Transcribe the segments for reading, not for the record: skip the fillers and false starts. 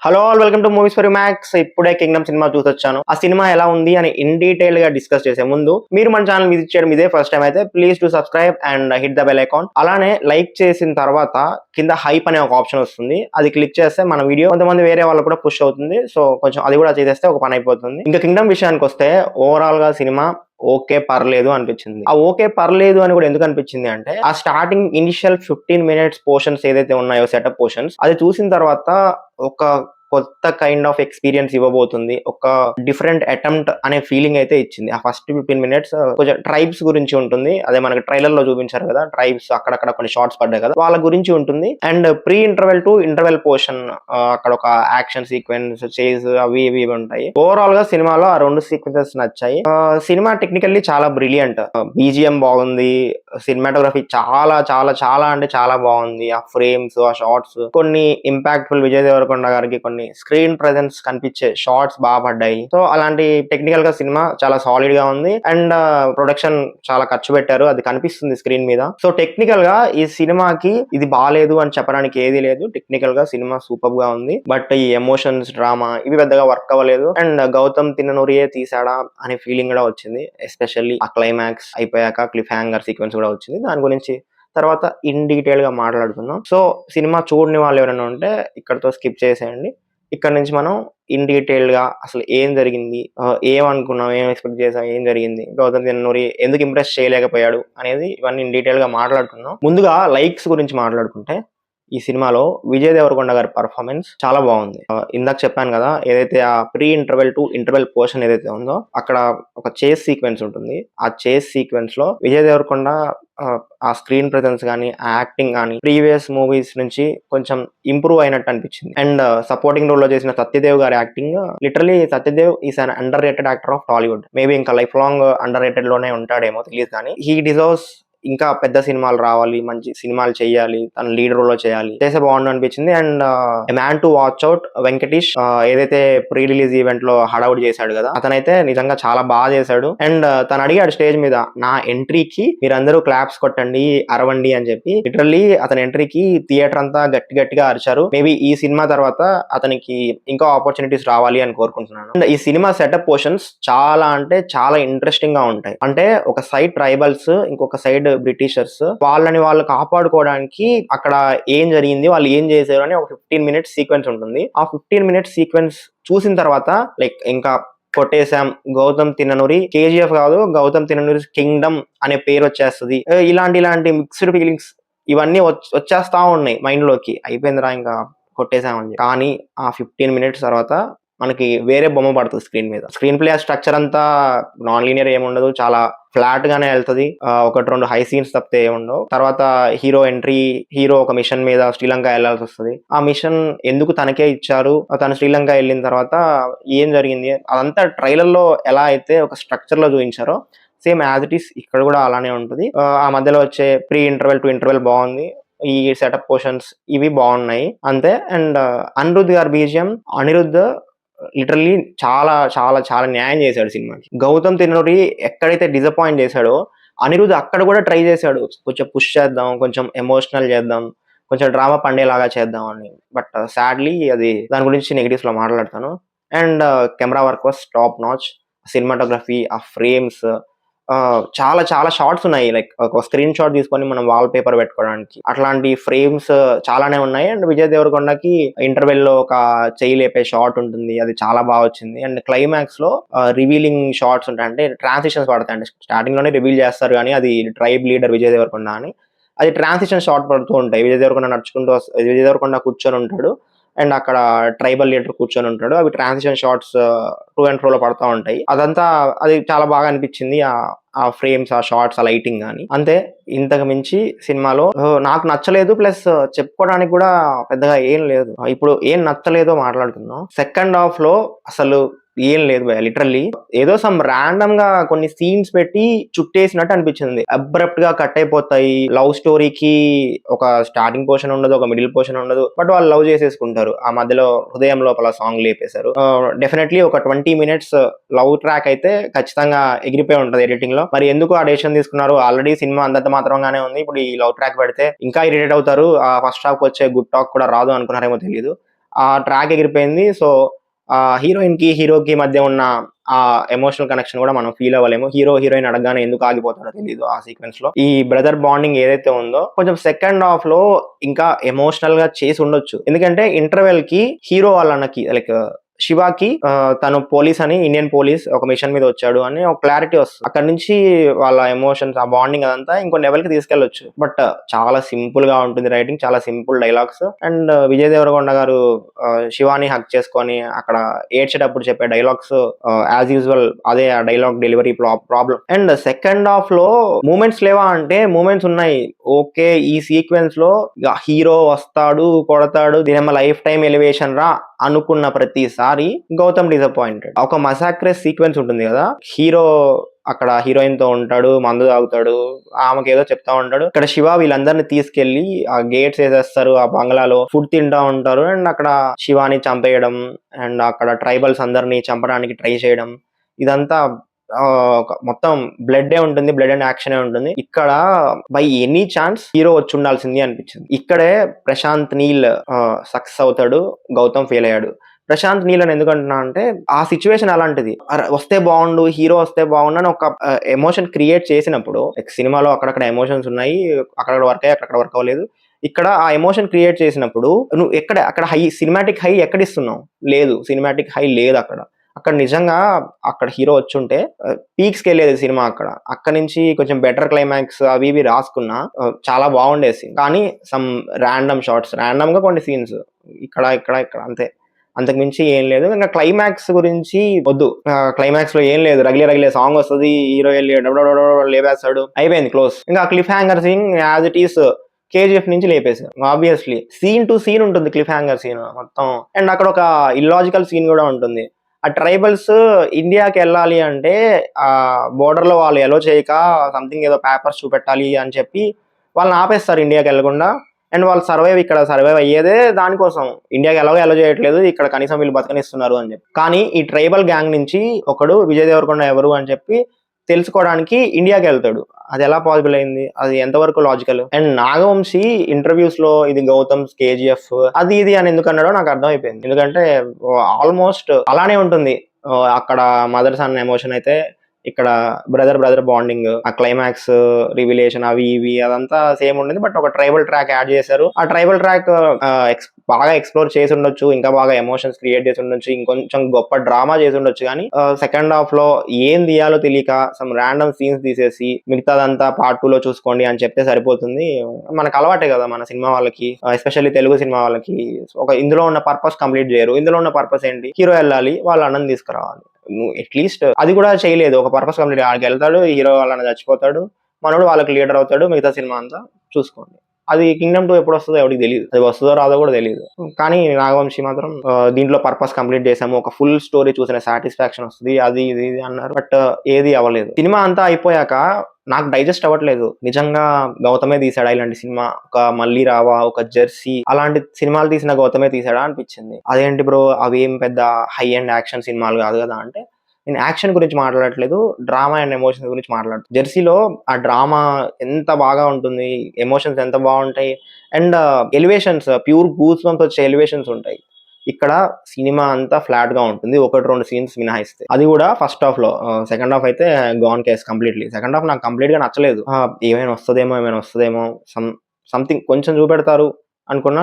Hello all welcome to movies for max. ఇప్పుడే Kingdom cinema చూసొచ్చాను. ఆ cinema ఎలా ఉంది అని ఇన్ డీటెయిల్ గా డిస్కస్ చేసే ముందు మీరు మన ఛానల్ విజిట్ చేయడం ఇదే ఫస్ట్ టైం అయితే please to subscribe and hit the bell icon. అలానే లైక్ చేసిన తర్వాత కింద హైప్ అనే ఒక ఆప్షన్ వస్తుంది. అది క్లిక్ చేస్తే మన వీడియో కొంతమంది వేరే వాళ్ళకు కూడా పుష్ అవుతుంది. సో కొంచెం అది కూడా చేసేస్తే ఒక పని అయిపోతుంది. ఇంకా కింగ్డమ్ విషయానికి వస్తే ఓవరాల్ గా సినిమా ఓకే పర్లేదు అనిపించింది. ఆ ఓకే పర్లేదు అని కూడా ఎందుకు అనిపించింది అంటే ఆ స్టార్టింగ్ ఇనిషియల్ 15 మినిట్స్ పోర్షన్స్ ఏదైతే ఉన్నాయో సెటప్ పోర్షన్స్ అది చూసిన తర్వాత ఒక కొత్త కైండ్ ఆఫ్ ఎక్స్పీరియన్స్ ఇవ్వబోతుంది. ఒక డిఫరెంట్ అటెంప్ట్ అనే ఫీలింగ్ అయితే ఇచ్చింది. ఆ ఫస్ట్ 15 మినిట్స్ కొంచెం ట్రైబ్స్ గురించి ఉంటుంది. అదే మనకి ట్రైలర్ లో చూపించారు కదా, ట్రైబ్స్ అక్కడక్కడ కొన్ని షార్ట్స్ పడ్డాయి కదా, వాళ్ళ గురించి ఉంటుంది. And pre interval to interval portion అక్కడ ఒక యాక్షన్ సీక్వెన్స్ చేజ్ అవి ఇవి ఉంటాయి. ఓవరాల్ గా సినిమాలో ఆ రెండు సీక్వెన్సెస్ నచ్చాయి. సినిమా టెక్నికల్లీ చాలా బ్రిలియంట్. బీజిఎం బాగుంది, సినిమాటోగ్రఫీ చాలా చాలా చాలా అంటే చాలా బాగుంది. ఆ ఫ్రేమ్స్, ఆ షార్ట్స్, కొన్ని ఇంపాక్ట్ఫుల్ విజయ్ దేవరకొండ గారికి కొన్ని స్క్రీన్ ప్రెజెన్స్ కనిపించే షార్ట్స్ బాగా పడ్డాయి. సో అలాంటి టెక్నికల్ గా సినిమా చాలా సాలిడ్ గా ఉంది. అండ్ ప్రొడక్షన్ చాలా ఖర్చు పెట్టారు, అది కనిపిస్తుంది స్క్రీన్ మీద. సో టెక్నికల్ గా ఈ సినిమాకి ఇది బాగాలేదు అని చెప్పడానికి ఏది లేదు. టెక్నికల్ గా సినిమా సూపర్ గా ఉంది. బట్ ఈ ఎమోషన్స్, డ్రామా ఇవి పెద్దగా వర్క్ అవ్వలేదు. అండ్ గౌతమ్ తిన్ననూరియే తీసాడా అనే ఫీలింగ్ కూడా వచ్చింది. ఎస్పెషల్లీ ఆ క్లైమాక్స్ అయిపోయాక క్లిఫ్ హ్యాంగర్ సీక్వెన్స్ కూడా వచ్చింది. దాని గురించి తర్వాత ఇన్ డీటెయిల్ గా మాట్లాడుకుందాం. సో సినిమా చూడని వాళ్ళు ఎవరైనా ఉంటే ఇక్కడతో స్కిప్ చేసేయండి. ఇక్కడ నుంచి మనం ఇన్ డీటెయిల్ గా అసలు ఏం జరిగింది, ఏమనుకున్నాం, ఏం ఎక్స్పెక్ట్ చేసాం, ఏం జరిగింది, గౌతమ్ తిన్ననూరి ఎందుకు ఇంప్రెస్ చేయలేకపోయాడు అనేది ఇవన్నీ ఇన్ డీటెయిల్ గా మాట్లాడుకుందాం. ముందుగా లైక్స్ గురించి మాట్లాడుకుంటే ఈ సినిమాలో విజయ్ దేవరకొండ గారి పర్ఫార్మెన్స్ చాలా బాగుంది. ఇందాక చెప్పాను కదా, ఏదైతే ఆ pre interval to interval portion ఏదైతే ఉందో అక్కడ ఒక చేస్ సీక్వెన్స్ ఉంటుంది. ఆ చేస్ సీక్వెన్స్ లో విజయ్ దేవరకొండ ఆ స్క్రీన్ ప్రెజెన్స్ కానీ, ఆ యాక్టింగ్ కానీ ప్రీవియస్ మూవీస్ నుంచి కొంచెం ఇంప్రూవ్ అయినట్టు అనిపించింది. అండ్ సపోర్టింగ్ రోల్ లో చేసిన సత్యదేవ్ గారి acting, literally Satyadev is an under rated actor of Tollywood. Maybe ఇంకా లైఫ్ లాంగ్ అండర్ రేటెడ్ లోనే ఉంటాడేమో తెలియదు, కానీ హీ డిజర్వ్స్ ఇంకా పెద్ద సినిమాలు రావాలి, మంచి సినిమాలు చేయాలి, తన లీడ్ రోల్ లో చేయాలి, చేసే బాగుండు అనిపించింది. And man to watch out Venkatesh ఏదైతే ప్రీ రిలీజ్ ఈవెంట్ లో హడౌట్ చేశాడు కదా, అతనైతే నిజంగా చాలా బాగా చేశాడు. అండ్ తను అడిగాడు స్టేజ్ మీద, నా ఎంట్రీకి మీరందరూ క్లాప్స్ కొట్టండి, అరవండి అని చెప్పి. లిటరల్లీ అతని ఎంట్రీకి థియేటర్ అంతా గట్టి గట్టిగా అరిచారు. మేబీ ఈ సినిమా తర్వాత అతనికి ఇంకా ఆపర్చునిటీస్ రావాలి అని కోరుకుంటున్నాను. అండ్ ఈ సినిమా సెటప్ పోర్షన్స్ చాలా అంటే చాలా ఇంట్రెస్టింగ్ గా ఉంటాయి. అంటే ఒక సైడ్ ట్రైబల్స్, ఇంకొక సైడ్ బ్రిటిషర్స్, వాళ్ళని వాళ్ళు కాపాడుకోవడానికి అక్కడ ఏం జరిగింది, వాళ్ళు ఏం చేశారు అని ఒక 15 మినిట్స్ సీక్వెన్స్ ఉంటుంది. ఆ 15 మినిట్స్ సీక్వెన్స్ చూసిన తర్వాత లైక్ ఇంకా కొట్టేశాం, గౌతమ్ తిన్ననూరి కేజీఎఫ్ కాదు, గౌతమ్ తిన్ననూరి కింగ్డమ్ అనే పేరు వచ్చేస్తుంది. ఇలాంటి మిక్స్డ్ ఫీలింగ్స్ ఇవన్నీ వచ్చేస్తా ఉన్నాయి మైండ్ లోకి. అయిపోయిందిరా ఇంకా కొట్టేశామని. కానీ ఆ 15 మినిట్స్ తర్వాత మనకి వేరే బొమ్మ పడుతుంది స్క్రీన్ మీద. స్క్రీన్ ప్లే స్ట్రక్చర్ అంతా నాన్ లీనియర్ ఏముండదు, చాలా ఫ్లాట్ గానే వెళ్తుంది. ఒకటి రెండు హై సీన్స్ తప్పితే ఏముండవు. తర్వాత హీరో ఎంట్రీ, హీరో ఒక మిషన్ మీద శ్రీలంక వెళ్లాల్సి వస్తుంది. ఆ మిషన్ ఎందుకు తనకే ఇచ్చారు, తను శ్రీలంక వెళ్ళిన తర్వాత ఏం జరిగింది, అదంతా ట్రైలర్ లో ఎలా అయితే ఒక స్ట్రక్చర్ లో చూపించారో సేమ్ యాజ్ ఇట్ ఈస్ ఇక్కడ కూడా అలానే ఉంటుంది. ఆ మధ్యలో వచ్చే ప్రీ ఇంటర్వెల్ టు ఇంటర్వెల్ బాగుంది. ఈ సెటప్ పోర్షన్స్ ఇవి బాగున్నాయి అంతే. అండ్ అనిరుద్ధ్ గారి బీజిఎం, అనిరుద్ధ్ లిటరల్లీ చాలా చాలా చాలా న్యాయం చేశాడు సినిమాకి. గౌతమ్ తిన్నూరి ఎక్కడైతే డిసప్పాయింట్ చేశాడో అనిరుద్ధ్ అక్కడ కూడా ట్రై చేశాడు, కొంచెం పుష్ చేద్దాం, కొంచెం ఎమోషనల్ చేద్దాం, కొంచెం డ్రామా పండేలాగా చేద్దాం అని. బట్ సాడ్లీ అది దాని గురించి నెగిటివ్స్ లో మాట్లాడతాను. And camera work was top notch. Cinematography, ఆ ఫ్రేమ్స్, చాలా చాలా షార్ట్స్ ఉన్నాయి. లైక్ ఒక స్క్రీన్ షాట్ తీసుకొని మనం వాల్ పేపర్ పెట్టుకోవడానికి అట్లాంటి ఫ్రేమ్స్ చాలానే ఉన్నాయి. అండ్ విజయ్ దేవరకొండకి ఇంటర్వెల్ లో ఒక చెయ్యి లేపే షార్ట్ ఉంటుంది, అది చాలా బాగా వచ్చింది. అండ్ క్లైమాక్స్ లో రివీలింగ్ షార్ట్స్ ఉంటాయి, అంటే ట్రాన్సిషన్స్ పడతాయి. అంటే స్టార్టింగ్ లోనే రివీల్ చేస్తారు కానీ అది ట్రైబ్ లీడర్ విజయ్ దేవరకొండ అని, అది ట్రాన్సిషన్ షార్ట్ పడుతూ ఉంటాయి. విజయ్ దేవరకొండ కూర్చొని ఉంటాడు అండ్ అక్కడ ట్రైబల్ లీడర్ కూర్చొని ఉంటాడు. అవి transition shots to and fro లో పడతా ఉంటాయి. అదంతా అది చాలా బాగా అనిపించింది. ఆ ఫ్రేమ్స్, ఆ షార్ట్స్, ఆ లైటింగ్ కానీ అంతే. ఇంతకు మించి సినిమాలో నాకు నచ్చలేదు, ప్లస్ చెప్పుకోవడానికి కూడా పెద్దగా ఏం లేదు. ఇప్పుడు ఏం నచ్చలేదో మాట్లాడుకుందాం. సెకండ్ హాఫ్ లో అసలు ఏం లేదు భయ. లిటరల్లీ ఏదో సమ్ ర్యాండమ్ గా కొన్ని సీన్స్ పెట్టి చుట్టేసినట్టు అనిపించింది. అబ్రప్ట్ గా కట్ అయిపోతాయి. లవ్ స్టోరీకి ఒక స్టార్టింగ్ పోర్షన్ ఉండదు, ఒక మిడిల్ పోర్షన్ ఉండదు, బట్ వాళ్ళు లవ్ చేసేసుకుంటారు. ఆ మధ్యలో హృదయం లోపల సాంగ్ లేపేశారు. డెఫినెట్లీ ఒక 20 మినిట్స్ లవ్ ట్రాక్ అయితే ఖచ్చితంగా ఎగిరిపోయి ఉంటది ఎడిటింగ్ లో. మరి ఎందుకు ఆ డెసిషన్ తీసుకున్నారు? ఆల్రెడీ సినిమా అంతంత మాత్రంగానే ఉంది, ఇప్పుడు ఈ లవ్ ట్రాక్ పెడితే ఇంకా ఇరిటేట్ అవుతారు. ఆ ఫస్ట్ హాఫ్ వచ్చే గుడ్ టాక్ కూడా రాదు అనుకున్నారేమో తెలియదు. ఆ ట్రాక్ ఎగిరిపోయింది. సో, హీరోకి మధ్య ఉన్న ఆ ఎమోషనల్ కనెక్షన్ కూడా మనం ఫీల్ అవ్వలేము. హీరోయిన్ అడగగానే ఎందుకు ఆగిపోతాడో తెలీదు ఆ సీక్వెన్స్‌లో. ఈ బ్రదర్ బాండింగ్ ఏదైతే ఉందో కొంచెం సెకండ్ హాఫ్‌లో ఇంకా ఎమోషనల్‌గా చేసి ఉండొచ్చు. ఎందుకంటే ఇంటర్వెల్‌కి హీరో వాళ్ళ అన్నకి లైక్ శివాకి తను పోలీస్ అని, ఇండియన్ పోలీస్ ఒక మిషన్ మీద వచ్చాడు అని ఒక క్లారిటీ వస్తది. అక్కడి నుంచి వాళ్ళ ఎమోషన్స్, ఆ బాండింగ్ అదంతా ఇంకో లెవెల్‌కి తీసుకెళ్లొచ్చు. బట్ చాలా సింపుల్‌గా ఉంటుంది రైటింగ్. చాలా simple dialogues. And Vijay Deverakonda గారు శివాని హగ్ చేసుకొని అక్కడ ఏడ్చేటప్పుడు చెప్పే డైలాగ్స్ యాజ్ యూజువల్ అదే ఆ dialogue delivery problem. And second half లో మూమెంట్స్ లేవా అంటే మూమెంట్స్ ఉన్నాయి. ఓకే, ఈ సీక్వెన్స్ లో హీరో వస్తాడు, కొడతాడు, దీనేమో లైఫ్ టైం ఎలివేషన్ రా అనుకున్న ప్రతిసారి గౌతమ్ డిసప్పాయింటెడ్. ఒక మసాక్రెస్ సీక్వెన్స్ ఉంటుంది కదా, హీరో అక్కడ హీరోయిన్ తో ఉంటాడు, మందు తాగుతాడు, ఆమెకి ఏదో చెప్తా ఉంటాడు. ఇక్కడ శివ వీళ్ళందరినీ తీసుకెళ్లి ఆ గేట్స్ వేసేస్తారు, ఆ బంగ్లాలో ఫుడ్ తింటా ఉంటారు. అండ్ అక్కడ శివాని చంపేయడం అండ్ అక్కడ ట్రైబల్స్ అందరినీ చంపడానికి ట్రై చేయడం, ఇదంతా మొత్తం బ్లడ్ ఉంటుంది, బ్లడ్ అండ్ యాక్షన్ ఉంటుంది. ఇక్కడ బై ఎనీ ఛాన్స్ హీరో వచ్చి ఉండాల్సింది అనిపించింది. ఇక్కడే ప్రశాంత్ నీల్ సక్సెస్ అవుతాడు, గౌతమ్ ఫెయిల్ అయ్యాడు. ప్రశాంత్ నీల్ అని ఎందుకంటున్నా అంటే ఆ సిచ్యువేషన్ అలాంటిది. వస్తే బాగుండు, హీరో వస్తే బాగుండు అని ఒక ఎమోషన్ క్రియేట్ చేసినప్పుడు, సినిమాలో అక్కడక్కడ ఎమోషన్స్ ఉన్నాయి, అక్కడ వర్క్ అయ్యి అక్కడ వర్క్ అవ్వలేదు. ఇక్కడ ఆ ఎమోషన్ క్రియేట్ చేసినప్పుడు నువ్వు అక్కడ సినిమాటిక్ హై ఎక్కడ ఇస్తున్నావు? లేదు, సినిమాటిక్ హై లేదు అక్కడ. అక్కడ నిజంగా అక్కడ హీరో వచ్చుంటే పీక్స్కి వెళ్ళేది సినిమా. అక్కడ నుంచి కొంచెం బెటర్ క్లైమాక్స్ అవి ఇవి రాసుకున్నా చాలా బాగుండేది. కానీ సమ్ ర్యాండమ్ షార్ట్స్, ర్యాండమ్ గా కొన్ని సీన్స్ ఇక్కడ అంతే, అంతకు మించి ఏం లేదు. ఇంకా క్లైమాక్స్ గురించి వద్దు. క్లైమాక్స్ లో ఏం లేదు, రగిలే సాంగ్ వస్తుంది, హీరో వెళ్ళి లేపేస్తాడు, అయిపోయింది, క్లోజ్. ఇంకా cliffhanger scene as it is KGF నుంచి లేపేశారు. ఆబ్వియస్లీ సీన్ టు సీన్ ఉంటుంది క్లిఫ్ హ్యాంగర్ సీన్ మొత్తం. అండ్ అక్కడ ఒక ఇల్లాజికల్ సీన్ కూడా ఉంటుంది. ఆ ట్రైబల్స్ ఇండియాకి వెళ్ళాలి అంటే ఆ బోర్డర్ లో వాళ్ళు ఎలో చేయక సంథింగ్ ఏదో పేపర్స్ చూపెట్టాలి అని చెప్పి వాళ్ళని ఆపేస్తారు ఇండియాకి వెళ్ళకుండా. అండ్ వాళ్ళు ఇక్కడ సర్వైవ్ అయ్యేదే దానికోసం. ఇండియాకి ఎలో చేయట్లేదు, ఇక్కడ కనీసం వీళ్ళు బతకనిస్తున్నారు అని చెప్పి. కానీ ఈ ట్రైబల్ గ్యాంగ్ నుంచి ఒకడు విజయ్ దేవరకొండ ఎవరు అని చెప్పి తెలుసుకోవడానికి ఇండియాకి వెళ్తాడు. అది ఎలా పాసిబుల్ అయింది? అది ఎంతవరకు లాజికల్? అండ్ నాగవంశీ ఇంటర్వ్యూస్ లో ఇది గౌతమ్ కేజీఎఫ్ అది ఇది అని ఎందుకు అన్నాడో నాకు అర్థం అయిపోయింది. ఎందుకంటే ఆల్మోస్ట్ అలానే ఉంటుంది. అక్కడ మదర్ సన్ ఎమోషన్ అయితే ఇక్కడ బ్రదర్ బాండింగ్, ఆ క్లైమాక్స్ రివిలేషన్ అవి ఇవి అదంతా సేమ్ ఉండేది. బట్ ఒక ట్రైబల్ ట్రాక్ యాడ్ చేశారు. ఆ ట్రైబల్ ట్రాక్ బాగా ఎక్స్ప్లోర్ చేసి ఉండొచ్చు, ఇంకా బాగా ఎమోషన్స్ క్రియేట్ చేసి ఉండొచ్చు, ఇంకొంచెం గొప్ప డ్రామా చేసి ఉండొచ్చు. కానీ సెకండ్ హాఫ్ లో ఏం తీయాలో తెలియక సమ్ ర్యాండమ్ సీన్స్ తీసేసి మిగతాదంతా పార్ట్ 2 లో చూసుకోండి అని చెప్తే సరిపోతుంది. మనకు అలవాటే కదా మన సినిమా వాళ్ళకి, ఎస్పెషల్లీ తెలుగు సినిమా వాళ్ళకి. ఇందులో ఉన్న పర్పస్ కంప్లీట్ చేయరు. ఇందులో ఉన్న పర్పస్ ఏంటి? హీరో వెళ్ళాలి, వాళ్ళ అన్నం తీసుకురావాలి. అట్లీస్ట్ అది కూడా చేయలేదు. ఒక పర్పస్ కంప్లీట్, ఆడికి వెళ్తాడు, హీరో వాళ్ళని చచ్చిపోతాడు, మనోడు వాళ్ళకి లీడర్ అవుతాడు, మిగతా సినిమా అంతా చూసుకోండి. అది కింగ్డమ్ 2 ఎప్పుడు వస్తుందో ఎవరికి తెలియదు, అది వస్తుందో రాదో కూడా తెలియదు. కానీ నాగవంశీ మాత్రం దీంట్లో పర్పస్ కంప్లీట్ చేసాము, ఒక ఫుల్ స్టోరీ చూసిన సాటిస్ఫాక్షన్ వస్తుంది, అది ఇది అన్నారు. బట్ ఏది అవ్వలేదు. సినిమా అంతా అయిపోయాక నాకు డైజెస్ట్ అవ్వట్లేదు. నిజంగా గౌతమే తీసాడా ఇలాంటి సినిమా? ఒక మళ్ళీ రావా, ఒక జెర్సీ అలాంటి సినిమాలు తీసిన గౌతమే తీసాడా అనిపించింది. అదేంటి బ్రో, అవి ఏం పెద్ద హై అండ్ యాక్షన్ సినిమాలు కాదు కదా అంటే, నేను యాక్షన్ గురించి మాట్లాడట్లేదు, డ్రామా అండ్ ఎమోషన్స్ గురించి మాట్లాడుతాను. జెర్సీలో ఆ డ్రామా ఎంత బాగా ఉంటుంది, ఎమోషన్స్ ఎంత బాగుంటాయి, and elevations, pure goose bumps వచ్చే ఎలివేషన్స్ ఉంటాయి. ఇక్కడ సినిమా అంతా ఫ్లాట్ గా ఉంటుంది, 1-2 సీన్స్ మినహాయిస్తే. అది కూడా ఫస్ట్ హాఫ్ లో. సెకండ్ హాఫ్ అయితే gone case completely. Second half నాకు కంప్లీట్ గా నచ్చలేదు. ఏమైనా వస్తుందేమో సంథింగ్ కొంచెం చూపెడతారు అనుకున్నా,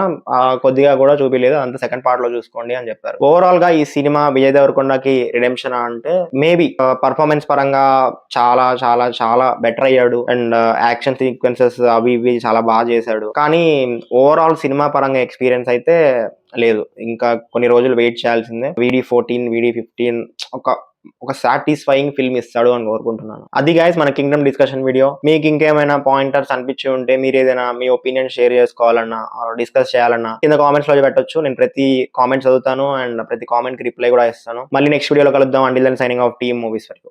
కొద్దిగా కూడా చూపిలేదు. అంత సెకండ్ పార్ట్ లో చూసుకోండి అని చెప్పారు. ఓవరాల్ గా ఈ సినిమా విజయ్ దేవరకొండకి రిడెంప్షన్ అంటే మేబీ పర్ఫార్మెన్స్ పరంగా చాలా చాలా చాలా బెటర్ అయ్యాడు. అండ్ యాక్షన్ సీక్వెన్సెస్ అవి ఇవి చాలా బాగా చేశాడు. కానీ ఓవరాల్ సినిమా పరంగా ఎక్స్పీరియన్స్ అయితే లేదు. ఇంకా కొన్ని రోజులు వెయిట్ చేయాల్సిందే. VD14 VD15 ఒక సాటిస్ఫైయింగ్ ఫిల్మ్ ఇస్తాడు అని కోరుకుంటున్నాను. అది గైస్ మన కింగ్డమ్ డిస్కషన్ వీడియో. మీకు ఇంకేమైనా పాయింటర్స్ అనిపించి ఉంటే, మీరు ఏదైనా మీ ఒపీనియన్ షేర్ చేసుకోవాలన్నా డిస్కస్ చేయాలన్నా కింద కామెంట్స్ లో పెట్టొచ్చు. నేను ప్రతి కామెంట్ చదువుతాను అండ్ ప్రతి కామెంట్ కి రిప్లై కూడా ఇస్తాను. మళ్ళీ నెక్స్ట్ వీడియోలో కలుద్దాం. Until then signing off team movies వరకు.